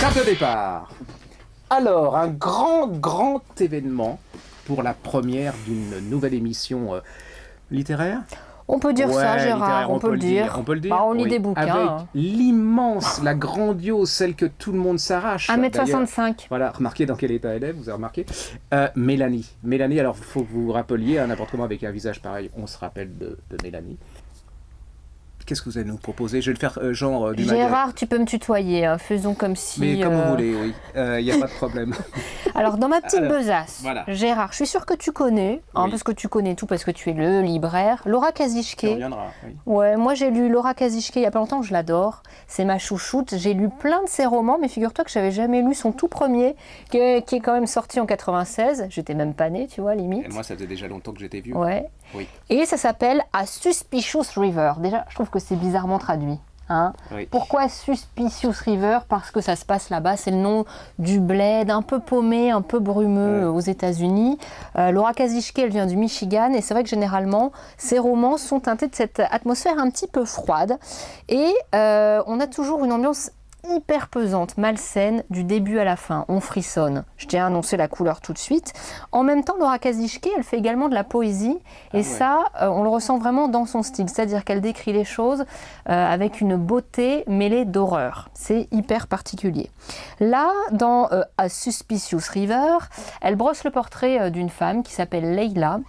Carte de départ. Alors, un grand événement pour la première d'une nouvelle émission littéraire. On peut dire ça, Gérard, littéraire, on peut le dire. On peut le dire. Bah, on lit oui. des bouquins. Avec l'immense, la grandiose, celle que tout le monde s'arrache. 1m65. Voilà, remarquez dans quel état elle est, vous avez remarqué. Mélanie. Mélanie, alors il faut que vous vous rappeliez, n'importe comment avec un visage pareil, on se rappelle de Mélanie. Qu'est-ce que vous allez nous proposer? Je vais le faire genre du Gérard, tu peux me tutoyer, hein. Faisons comme si... Mais comme vous voulez, oui. Il n'y a pas de problème. Alors, dans ma petite besace, voilà. Gérard, je suis sûre que tu connais, hein, Oui. parce que tu connais tout, parce que tu es le libraire, Laura Kazishke. On reviendra, oui. Ouais, moi j'ai lu Laura Kazishke il y a pas longtemps, je l'adore. C'est ma chouchoute. J'ai lu plein de ses romans, mais figure-toi que j'avais jamais lu son tout premier, qui est quand même sorti en 96. J'étais même pas née, tu vois, limite. Et moi, ça faisait déjà longtemps que j'étais vieux. Ouais. Oui. Et ça s'appelle A Suspicious River. Déjà, je trouve que c'est bizarrement traduit. Hein. Oui. Pourquoi Suspicious River? Parce que ça se passe là-bas, c'est le nom du bled un peu paumé, un peu brumeux aux États-Unis. Laura Kazishke, elle vient du Michigan, et c'est vrai que généralement, ses romans sont teintés de cette atmosphère un petit peu froide. Et on a toujours une ambiance hyper pesante, malsaine, du début à la fin. On frissonne. Je tiens à annoncer la couleur tout de suite. En même temps, Laura Kazishke, elle fait également de la poésie. Et ça, on le ressent vraiment dans son style. C'est-à-dire qu'elle décrit les choses avec une beauté mêlée d'horreur. C'est hyper particulier. Là, dans A Suspicious River, elle brosse le portrait d'une femme qui s'appelle Leila,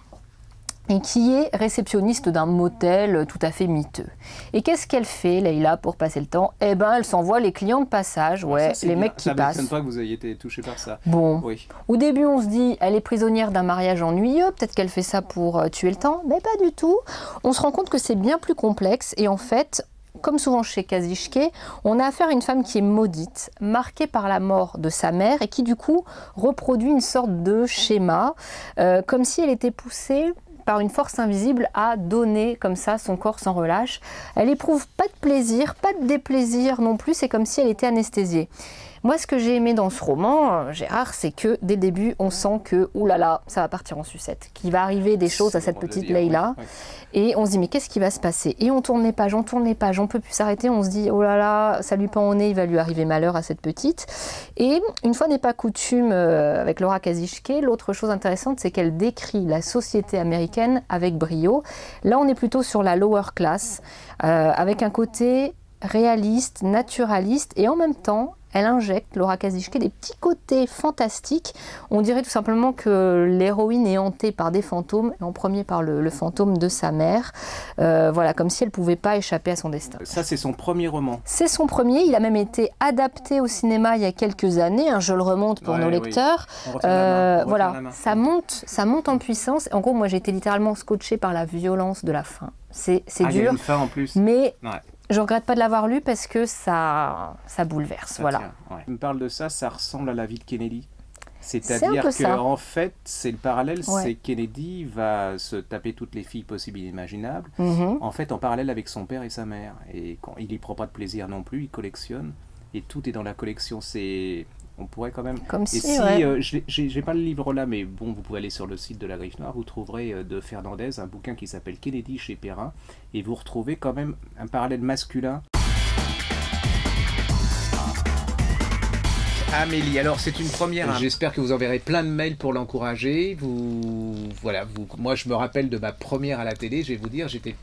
et qui est réceptionniste d'un motel tout à fait miteux. Et qu'est-ce qu'elle fait, Leila, pour passer le temps? Eh ben, elle s'envoie les clients de passage, les mecs qui passent. Ça m'étonne pas que vous ayez été touché par ça. Bon, Oui. Au début, on se dit, elle est prisonnière d'un mariage ennuyeux, peut-être qu'elle fait ça pour tuer le temps, mais pas du tout. On se rend compte que c'est bien plus complexe, et en fait, comme souvent chez Kazishke, on a affaire à une femme qui est maudite, marquée par la mort de sa mère, et qui du coup reproduit une sorte de schéma, comme si elle était poussée par une force invisible à donner comme ça son corps sans relâche. Elle éprouve pas de plaisir, pas de déplaisir non plus, c'est comme si elle était anesthésiée. Moi, ce que j'ai aimé dans ce roman, Gérard, c'est que dès le début, on sent que, oulala, ça va partir en sucette, qu'il va arriver des choses à cette petite Leila. Oui. Et on se dit, mais qu'est-ce qui va se passer? Et on tourne les pages, on peut plus s'arrêter, on se dit, oh là là, ça lui pend au nez, il va lui arriver malheur à cette petite. Et une fois n'est pas coutume avec Laura Kazishke, l'autre chose intéressante, c'est qu'elle décrit la société américaine avec brio. Là, on est plutôt sur la lower class, avec un côté réaliste, naturaliste, et en même temps, elle injecte, Laura Kazishke, des petits côtés fantastiques. On dirait tout simplement que l'héroïne est hantée par des fantômes, et en premier par le fantôme de sa mère. Voilà, comme si elle ne pouvait pas échapper à son destin. Ça, c'est son premier roman. C'est son premier, il a même été adapté au cinéma il y a quelques années, hein, je le remonte pour nos lecteurs. Voilà, ça monte en puissance. En gros, moi j'ai été littéralement scotchée par la violence de la fin. C'est dur, il y a une fin en plus. mais... Ouais. Je regrette pas de l'avoir lu parce que ça bouleverse, Ça voilà. tient, ouais. Je me parle de ça, ça ressemble à la vie de Kennedy. C'est C'est-à-dire un peu que ça. en fait, c'est le parallèle, Ouais. c'est Kennedy va se taper toutes les filles possibles et imaginables, Mhm. en fait en parallèle avec son père et sa mère. Et il y prend pas de plaisir non plus, il collectionne, et tout est dans la collection. On pourrait quand même... Comme Et si, si, ouais. j'ai pas le livre là, mais bon, vous pouvez aller sur le site de la Griffe Noire, vous trouverez de Fernandez un bouquin qui s'appelle Kennedy chez Perrin, et vous retrouvez quand même un parallèle masculin. Amélie, alors c'est une première. J'espère que vous enverrez plein de mails pour l'encourager. Moi je me rappelle de ma première à la télé, je vais vous dire, j'avais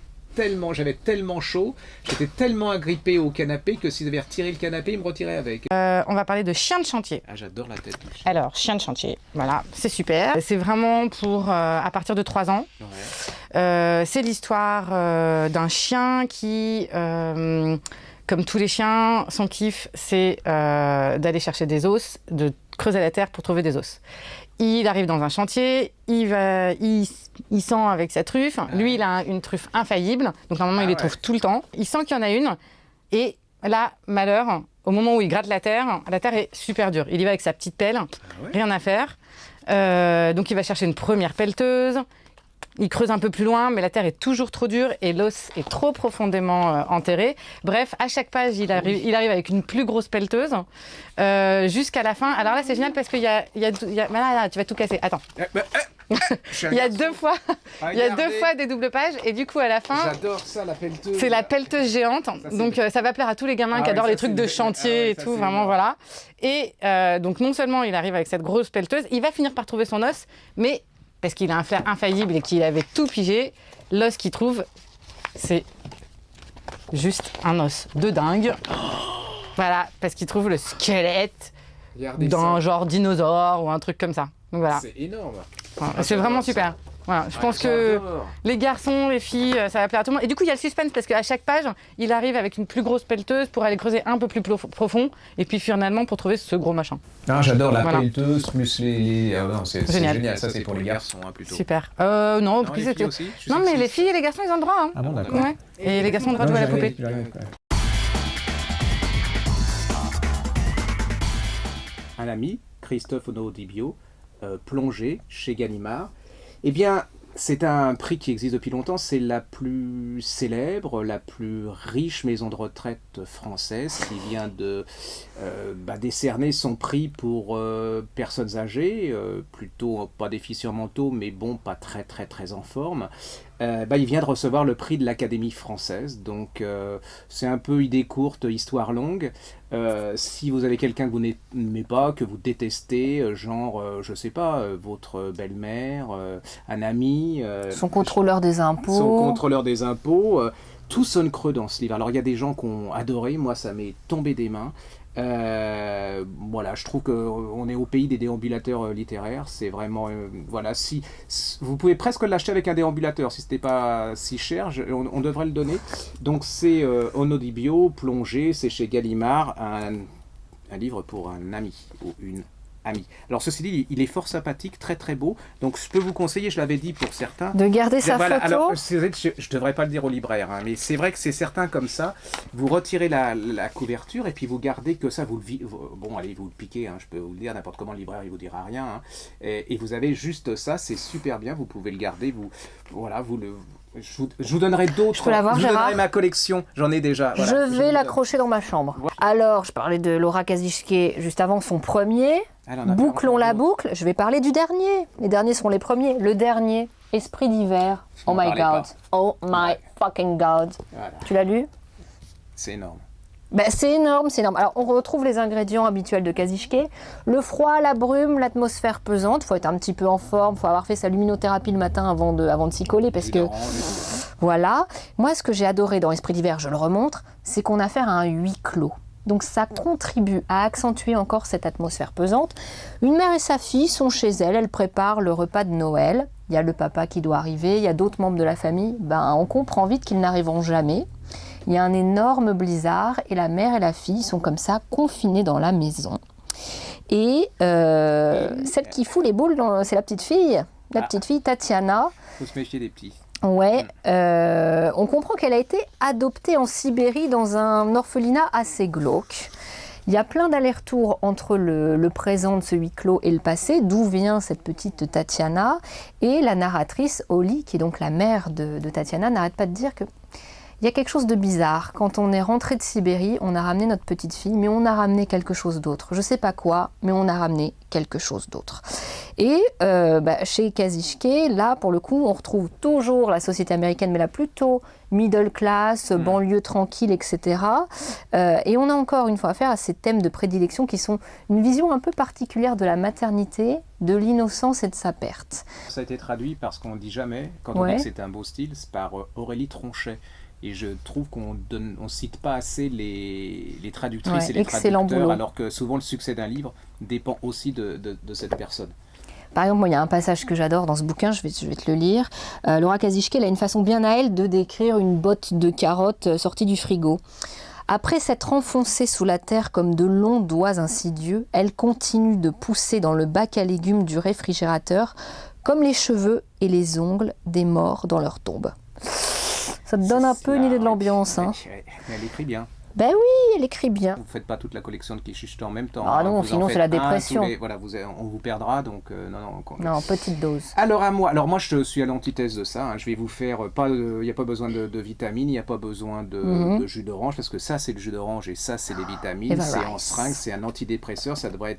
tellement chaud, j'étais tellement agrippé au canapé que s'ils avaient retiré le canapé, ils me retiraient avec. On va parler de Chien de chantier. Ah, j'adore la tête du chien. Alors, Chien de chantier, voilà, c'est super. C'est vraiment pour à partir de 3 ans. Ouais. C'est l'histoire d'un chien qui, comme tous les chiens, son kiff, c'est d'aller chercher des os, de creuser la terre pour trouver des os. Il arrive dans un chantier, il sent avec sa truffe. Lui, il a une truffe infaillible, donc normalement, il les trouve tout le temps. Il sent qu'il y en a une, et là, malheur, au moment où il gratte la terre est super dure. Il y va avec sa petite pelle, rien à faire. Donc, il va chercher une première pelleteuse. Il creuse un peu plus loin, mais la terre est toujours trop dure et l'os est trop profondément enterré. Bref, à chaque page, il arrive avec une plus grosse pelleteuse jusqu'à la fin. Alors là, c'est génial parce qu'il y a là, tu vas tout casser. Attends. Il y a deux fois des doubles pages et du coup à la fin, j'adore ça, la pelleteuse. C'est la pelleteuse géante, donc ça va plaire à tous les gamins qui adorent les trucs de chantier et tout, vraiment voilà. Et donc non seulement il arrive avec cette grosse pelleteuse, il va finir par trouver son os, mais parce qu'il a un flair infaillible et qu'il avait tout pigé, l'os qu'il trouve, c'est juste un os de dingue. Voilà, parce qu'il trouve le squelette d'un genre dinosaure ou un truc comme ça. Donc voilà. C'est énorme. Voilà, c'est vraiment super. Voilà, je pense que les garçons, les filles, ça va plaire à tout le monde. Et du coup, il y a le suspense parce qu'à chaque page, il arrive avec une plus grosse pelleteuse pour aller creuser un peu plus profond et puis finalement pour trouver ce gros machin. Ah, j'adore la pelleteuse plus les... Ah, non, c'est génial, ça c'est pour les garçons plutôt. Super. Non, les filles aussi. Non, mais les filles et les garçons, ils ont le droit. Hein. Ah bon, d'accord. Ouais. Et les garçons ont le droit de jouer à la poupée. Un ami, Christophe Onodibio, plongé chez Gallimard. Eh bien, c'est un prix qui existe depuis longtemps. C'est la plus célèbre, la plus riche maison de retraite française qui vient de décerner son prix pour personnes âgées, plutôt pas déficients mentaux, mais bon, pas très très très en forme. Il vient de recevoir le prix de l'Académie française, donc c'est un peu idée courte, histoire longue. Si vous avez quelqu'un que vous n'aimez pas, que vous détestez, je sais pas, votre belle-mère, un ami... son contrôleur des impôts. Tout sonne creux dans ce livre. Alors il y a des gens qui ont adoré, moi ça m'est tombé des mains. Voilà, je trouve qu'on est au pays des déambulateurs littéraires. C'est vraiment voilà, si vous pouvez presque l'acheter avec un déambulateur si c'était pas si cher, on devrait le donner. Donc c'est Onodibio, plongé, c'est chez Gallimard, un livre pour un ami ou une amie. Alors ceci dit, il est fort sympathique, très très beau. Donc je peux vous conseiller, je l'avais dit pour certains, de garder sa photo. Alors je ne devrais pas le dire au libraire, hein, mais c'est vrai que c'est certain comme ça. Vous retirez la couverture et puis vous gardez que ça. Vous le piquez, hein, je peux vous le dire, n'importe comment le libraire il vous dira rien. Hein, et vous avez juste ça, c'est super bien. Vous pouvez le garder. Je vous donnerai d'autres. Je peux l'avoir, je vous Gérard. donnerai ma collection, j'en ai déjà. Voilà, je vais l'accrocher dans ma chambre. Voilà. Alors, je parlais de Laura Kazishke juste avant son premier. Bouclons la boucle. Je vais parler du dernier. Les derniers sont les premiers. Le dernier, Esprit d'hiver. Oh my God. Oh my fucking God. Voilà. Tu l'as lu? C'est énorme. C'est énorme, c'est énorme. Alors, on retrouve les ingrédients habituels de Kazishke. Le froid, la brume, l'atmosphère pesante. Il faut être un petit peu en forme. Il faut avoir fait sa luminothérapie le matin avant de s'y coller. Parce que, voilà. Moi, ce que j'ai adoré dans Esprit d'hiver, je le remontre, c'est qu'on a affaire à un huis clos. Donc, ça contribue à accentuer encore cette atmosphère pesante. Une mère et sa fille sont chez elle. Elles préparent le repas de Noël. Il y a le papa qui doit arriver. Il y a d'autres membres de la famille. On comprend vite qu'ils n'arriveront jamais. Il y a un énorme blizzard et la mère et la fille sont comme ça confinées dans la maison. Et celle qui fout les boules, c'est la petite fille Tatiana. Il faut se méfier des petits. Ouais, on comprend qu'elle a été adoptée en Sibérie dans un orphelinat assez glauque. Il y a plein d'allers-retours entre le présent de ce huis clos et le passé, d'où vient cette petite Tatiana. Et la narratrice, Oli, qui est donc la mère de Tatiana, n'arrête pas de dire que il y a quelque chose de bizarre. Quand on est rentré de Sibérie, on a ramené notre petite fille, mais on a ramené quelque chose d'autre. Je ne sais pas quoi, mais on a ramené quelque chose d'autre. Et chez Kazishke, là, pour le coup, on retrouve toujours la société américaine, mais là plutôt middle class, banlieue tranquille, etc. Et on a encore une fois affaire à ces thèmes de prédilection qui sont une vision un peu particulière de la maternité, de l'innocence et de sa perte. Ça a été traduit parce qu'on ne dit jamais, quand on dit que c'est un beau style, c'est par Aurélie Tronchet. Et je trouve qu'on ne cite pas assez les traductrices et les traducteurs, boulot. Alors que souvent le succès d'un livre dépend aussi de cette personne. Par exemple, il y a un passage que j'adore dans ce bouquin, je vais te le lire. Laura Kazishke, elle a une façon bien à elle de décrire une botte de carottes sortie du frigo. Après s'être enfoncée sous la terre comme de longs doigts insidieux, elle continue de pousser dans le bac à légumes du réfrigérateur comme les cheveux et les ongles des morts dans leur tombe. Ça te donne un peu une idée de l'ambiance. Hein. Elle écrit bien. Ben oui, elle écrit bien. Vous ne faites pas toute la collection de Kishishita en même temps. Ah non, sinon c'est la dépression. Voilà, on vous perdra, donc non, petite dose. Alors moi je suis à l'antithèse de ça. Je vais vous faire, il n'y a pas besoin de vitamines, il n'y a pas besoin de jus d'orange, parce que ça c'est le jus d'orange et ça c'est les vitamines, c'est en seringue, c'est un antidépresseur, ça devrait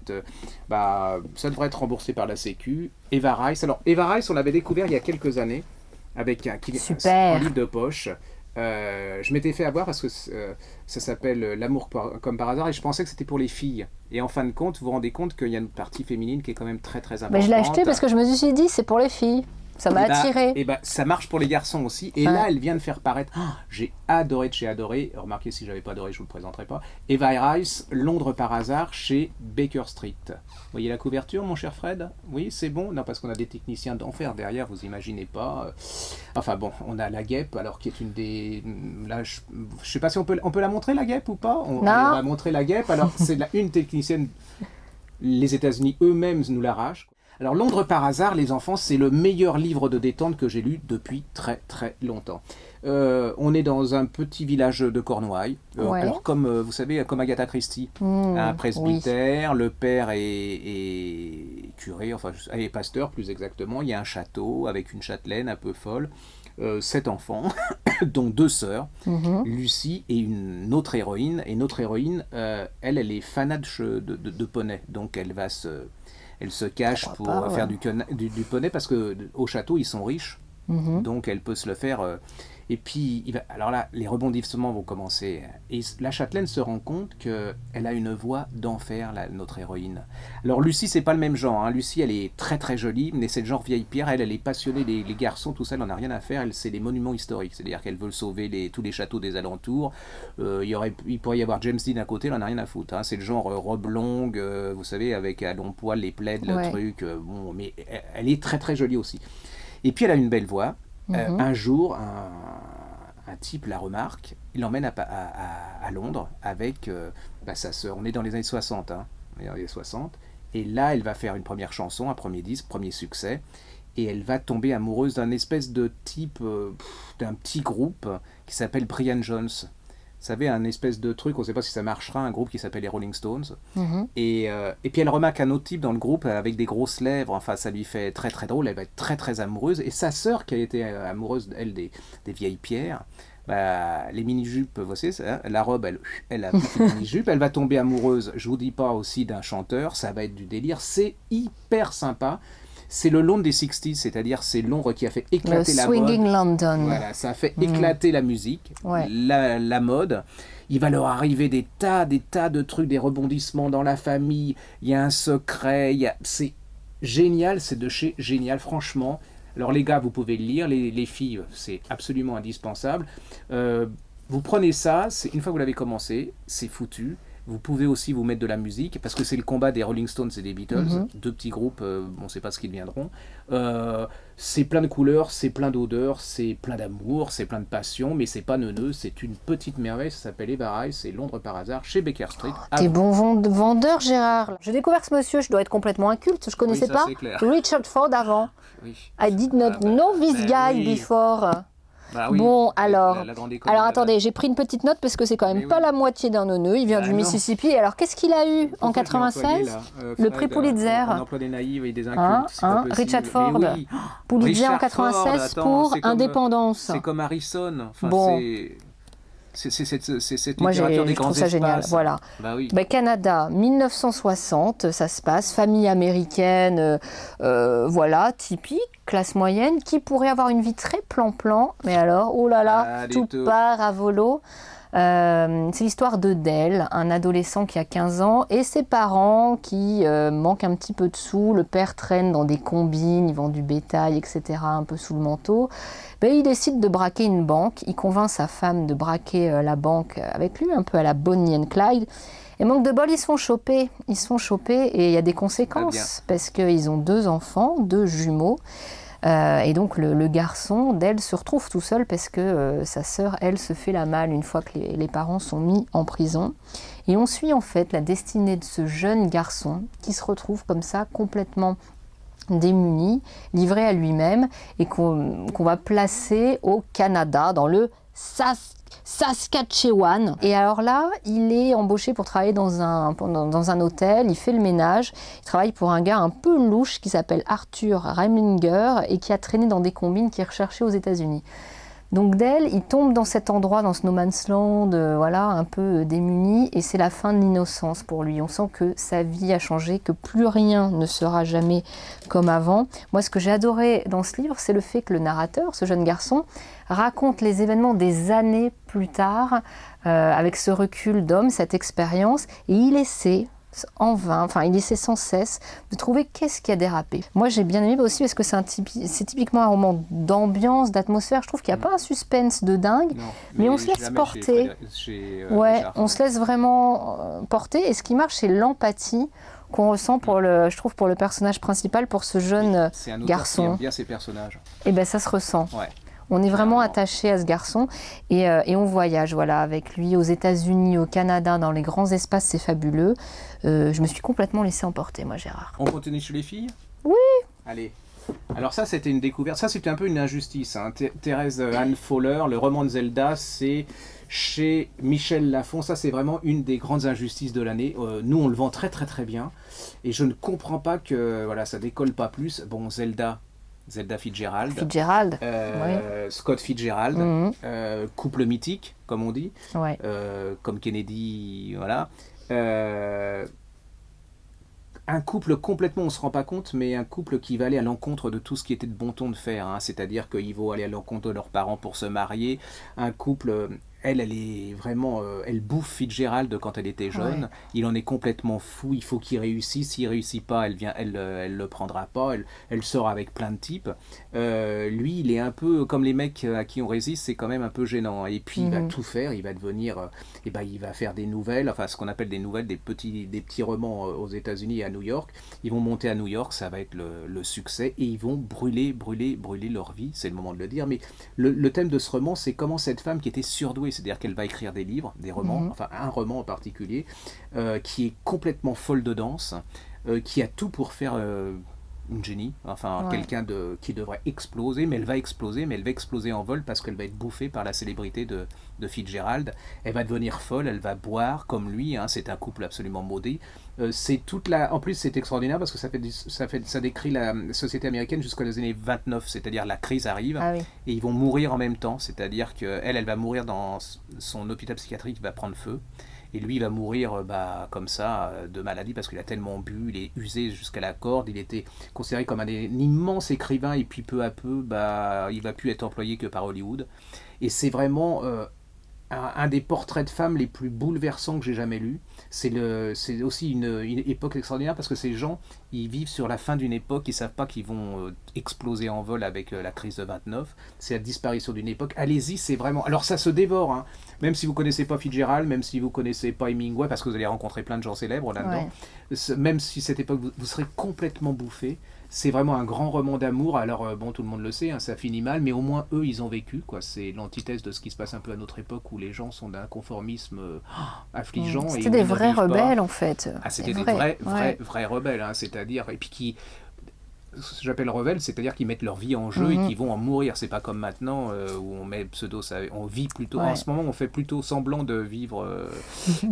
être remboursé par la Sécu. Eva Rice, alors Eva Rice on l'avait découvert il y a quelques années, avec un livre de poche. Je m'étais fait avoir parce que ça s'appelle L'amour comme par hasard et je pensais que c'était pour les filles. Et en fin de compte, vous vous rendez compte qu'il y a une partie féminine qui est quand même très très importante. Mais je l'ai acheté parce que je me suis dit c'est pour les filles. Ça m'a attiré. Et ça marche pour les garçons aussi. Et là, elle vient de faire paraître. J'ai adoré de chez adoré. Remarquez, si j'avais pas adoré, je vous le présenterai pas. Eva Rice, Londres par hasard, chez Baker Street. Vous voyez la couverture, mon cher Fred? Oui, c'est bon. Non, parce qu'on a des techniciens d'enfer derrière. Vous imaginez pas. Enfin bon, on a la guêpe, alors qui est une des. Là, je sais pas si on peut la montrer la guêpe ou pas. On va montrer la guêpe. Alors c'est une technicienne. Les États-Unis eux-mêmes nous l'arrachent. Alors Londres par hasard, les enfants, c'est le meilleur livre de détente que j'ai lu depuis très très longtemps. On est dans un petit village de Cornouailles. Alors comme vous savez, comme Agatha Christie, un presbytère, le père est curé, enfin est pasteur plus exactement. Il y a un château avec une châtelaine un peu folle. 7 enfants, dont 2 sœurs, Lucie et une autre héroïne. Et notre héroïne, elle est fanat de poney, donc elle se cache pour faire du poney parce qu'au château, ils sont riches. Donc, elle peut se le faire. Et puis, alors là, les rebondissements vont commencer. Et la châtelaine se rend compte qu'elle a une voix d'enfer, notre héroïne. Alors, Lucie, c'est pas le même genre. Lucie, elle est très très jolie, mais c'est le genre vieille pierre. Elle est passionnée des garçons, tout ça, elle n'en a rien à faire. C'est les monuments historiques. C'est-à-dire qu'elle veut sauver tous les châteaux des alentours. Il pourrait y avoir James Dean à côté, elle n'en a rien à foutre. C'est le genre robe longue, vous savez, avec à long poil, les plaids, le truc. Bon, mais elle est très très jolie aussi. Et puis, elle a une belle voix. Un jour, un type la remarque, il l'emmène à Londres avec sa sœur. On est dans les années 60, les années 60. Et là, elle va faire une première chanson, un premier disque, premier succès. Et elle va tomber amoureuse d'un espèce de type, d'un petit groupe qui s'appelle Brian Jones. Vous savez, un espèce de truc, on ne sait pas si ça marchera, un groupe qui s'appelle les Rolling Stones. Et puis elle remarque un autre type dans le groupe avec des grosses lèvres, enfin ça lui fait très très drôle, elle va être très très amoureuse. Et sa sœur, qui a été amoureuse, elle, des vieilles pierres, les mini-jupes, vous savez, la robe, elle a une mini-jupe, elle va tomber amoureuse, je vous dis pas aussi d'un chanteur, ça va être du délire, c'est hyper sympa. C'est le Londres des 60s, c'est-à-dire c'est Londres qui a fait éclater la mode. Swinging London. Voilà, ça a fait éclater la musique, la mode. Il va leur arriver des tas de trucs, des rebondissements dans la famille. Il y a un secret, c'est génial, c'est de chez génial, franchement. Alors les gars, vous pouvez le lire, les filles, c'est absolument indispensable. Vous prenez ça, une fois que vous l'avez commencé, c'est foutu. Vous pouvez aussi vous mettre de la musique, parce que c'est le combat des Rolling Stones et des Beatles, 2 petits groupes, on ne sait pas ce qu'ils deviendront. C'est plein de couleurs, c'est plein d'odeurs, c'est plein d'amour, c'est plein de passion, mais c'est pas neuneux, c'est une petite merveille, ça s'appelle Eva Rice, c'est Londres par hasard, chez Baker Street. T'es bon vendeur, Gérard. J'ai découvert ce monsieur, je dois être complètement inculte, je connaissais pas Richard Ford avant. I did not know this guy before. Bon, alors attendez, j'ai pris une petite note parce que c'est quand même pas la moitié d'un neuneu, il vient du Mississippi. Alors qu'est-ce qu'il a eu en 96 le prix Pulitzer. On emploie des naïfs et des incultes, Richard Ford, Pulitzer en 96 pour Indépendance. C'est comme Harrison, enfin, c'est cette littérature des grands espaces. Ça génial, voilà. Canada, 1960, ça se passe, famille américaine, voilà, typique, classe moyenne, qui pourrait avoir une vie très plan-plan, mais alors, oh là là, tout part à volo. C'est l'histoire de Dell, un adolescent qui a 15 ans, et ses parents qui manquent un petit peu de sous. Le père traîne dans des combines, il vend du bétail, etc., un peu sous le manteau. Il décide de braquer une banque, il convainc sa femme de braquer la banque avec lui, un peu à la Bonnie and Clyde. Et manque de bol, ils se font choper et il y a des conséquences, parce qu'ils ont 2 enfants, 2 jumeaux. Et donc le garçon d'elle se retrouve tout seul parce que sa sœur, elle, se fait la malle une fois que les parents sont mis en prison. Et on suit en fait la destinée de ce jeune garçon qui se retrouve comme ça complètement démuni, livré à lui-même et qu'on va placer au Canada, dans le Saskatchewan. Et alors là, il est embauché pour travailler dans un hôtel, il fait le ménage, il travaille pour un gars un peu louche qui s'appelle Arthur Reimlinger et qui a traîné dans des combines qui est recherché aux États-Unis. Donc Dale, il tombe dans cet endroit, dans ce no man's land, voilà, un peu démuni, et c'est la fin de l'innocence pour lui. On sent que sa vie a changé, que plus rien ne sera jamais comme avant. Moi, ce que j'ai adoré dans ce livre, c'est le fait que le narrateur, ce jeune garçon, raconte les événements des années plus tard, avec ce recul d'homme, cette expérience, et il essaie en vain, enfin il essaie sans cesse de trouver qu'est-ce qui a dérapé. Moi j'ai bien aimé aussi parce que c'est typiquement un roman d'ambiance, d'atmosphère. Je trouve qu'il n'y a pas un suspense de dingue, Non, mais on se laisse porter. On se laisse vraiment porter. Et ce qui marche, c'est l'empathie qu'on ressent je trouve pour le personnage principal, pour ce jeune garçon. Qui aime bien ces personnages. Et ben ça se ressent. Ouais. On est vraiment attaché à ce garçon et on voyage voilà, avec lui aux États-Unis, au Canada, dans les grands espaces, c'est fabuleux. Je me suis complètement laissée emporter, moi, Gérard. On continue chez les filles ? Oui. Allez. Alors ça, c'était une découverte. Ça, c'était un peu une injustice. Hein. Thérèse Anne Fowler, le roman de Zelda, c'est chez Michel Lafon. Ça, c'est vraiment une des grandes injustices de l'année. Nous, on le vend très, très, très bien. Et je ne comprends pas que voilà, ça décolle pas plus. Bon, Zelda Fitzgerald, oui. Scott Fitzgerald, couple mythique, comme on dit, ouais. Comme Kennedy, voilà. Un couple complètement, on ne se rend pas compte, mais un couple qui va aller à l'encontre de tout ce qui était de bon ton de faire, hein. C'est-à-dire qu'ils vont aller à l'encontre de leurs parents pour se marier. Un couple... Elle est vraiment... elle bouffe Fitzgerald quand elle était jeune. Ouais. Il en est complètement fou. Il faut qu'il réussisse. S'il ne réussit pas, elle le prendra pas. Elle sort avec plein de types. Lui, il est un peu... Comme les mecs à qui on résiste, c'est quand même un peu gênant. Et puis, il va tout faire. Il va devenir... il va faire des nouvelles. Enfin, ce qu'on appelle des nouvelles, des petits romans aux États-Unis et à New York. Ils vont monter à New York. Ça va être le succès. Et ils vont brûler leur vie. C'est le moment de le dire. Mais le thème de ce roman, c'est comment cette femme qui était surdouée, c'est-à-dire qu'elle va écrire des livres, des romans, enfin un roman en particulier, qui est complètement folle de danse, qui a tout pour faire une génie, enfin quelqu'un qui devrait exploser, mais elle va exploser en vol parce qu'elle va être bouffée par la célébrité de Fitzgerald. Elle va devenir folle, elle va boire comme lui, hein, c'est un couple absolument maudit. En plus, c'est extraordinaire parce que ça décrit la société américaine jusqu'aux années 29, c'est-à-dire la crise arrive et ils vont mourir en même temps, c'est-à-dire qu'elle va mourir dans son hôpital psychiatrique qui va prendre feu et lui il va mourir comme ça de maladie parce qu'il a tellement bu, il est usé jusqu'à la corde, il était considéré comme un immense écrivain et puis peu à peu il va plus être employé que par Hollywood et c'est vraiment un des portraits de femmes les plus bouleversants que j'ai jamais lus. C'est aussi une époque extraordinaire parce que ces gens, ils vivent sur la fin d'une époque, ils ne savent pas qu'ils vont exploser en vol avec la crise de 29. C'est la disparition d'une époque. Allez-y, c'est vraiment... Alors ça se dévore, hein. Même si vous ne connaissez pas Fitzgerald, même si vous ne connaissez pas Hemingway, parce que vous allez rencontrer plein de gens célèbres là-dedans, même si cette époque, vous serez complètement bouffé. C'est vraiment un grand roman d'amour. Alors, tout le monde le sait, hein, ça finit mal, mais au moins, eux, ils ont vécu, quoi. C'est l'antithèse de ce qui se passe un peu à notre époque, où les gens sont d'un conformisme affligeant. C'était des vrais rebelles, en fait. Ah, c'était des vrais rebelles, hein, c'est-à-dire... Et puis qui... J'appelle rebelles, c'est-à-dire qu'ils mettent leur vie en jeu et qu'ils vont en mourir. C'est pas comme maintenant où on met on vit plutôt. En ce moment, on fait plutôt semblant de vivre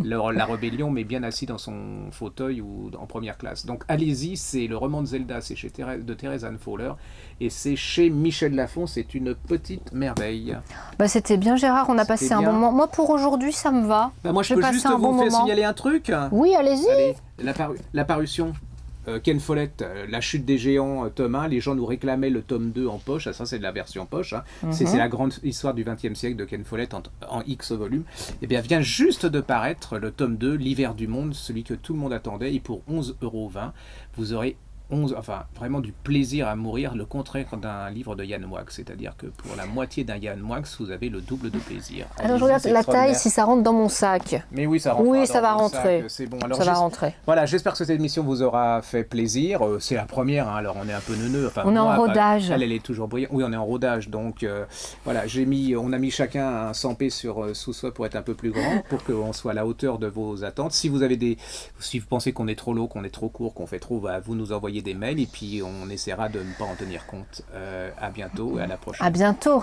la rébellion, mais bien assis dans son fauteuil ou en première classe. Donc allez-y, c'est le roman de Zelda, c'est de Thérèse Anne Fowler et c'est chez Michel Lafon. C'est une petite merveille. C'était bien, Gérard. On a passé un bon moment. Moi, pour aujourd'hui, ça me va. Moi, je peux juste vous faire signaler un truc. Oui, allez-y. Allez, la parution. Ken Follett, La chute des géants, tome 1, les gens nous réclamaient le tome 2 en poche, ça c'est de la version poche, hein. C'est la grande histoire du XXe siècle de Ken Follett en X volumes. Et bien vient juste de paraître le tome 2, L'hiver du monde, celui que tout le monde attendait, et pour 11,20 €, vous aurez vraiment du plaisir à mourir, le contraire d'un livre de Yann Moix, c'est-à-dire que pour la moitié d'un Yann Moix, vous avez le double de plaisir. Alors je regarde la taille, si ça rentre dans mon sac. Mais oui, ça rentre. Oui, ça va rentrer. C'est bon. Alors, ça va rentrer. Voilà, j'espère que cette émission vous aura fait plaisir. C'est la première, hein, alors on est un peu neuneux. On est en rodage. Elle est toujours brillante. Oui, on est en rodage, donc voilà, on a mis chacun un 100p sous soi pour être un peu plus grand, pour qu'on soit à la hauteur de vos attentes. Si vous pensez qu'on est trop lourd, qu'on est trop court, qu'on fait trop, vous nous envoyez des mails et puis on essaiera de ne pas en tenir compte. À bientôt et à la prochaine. À bientôt.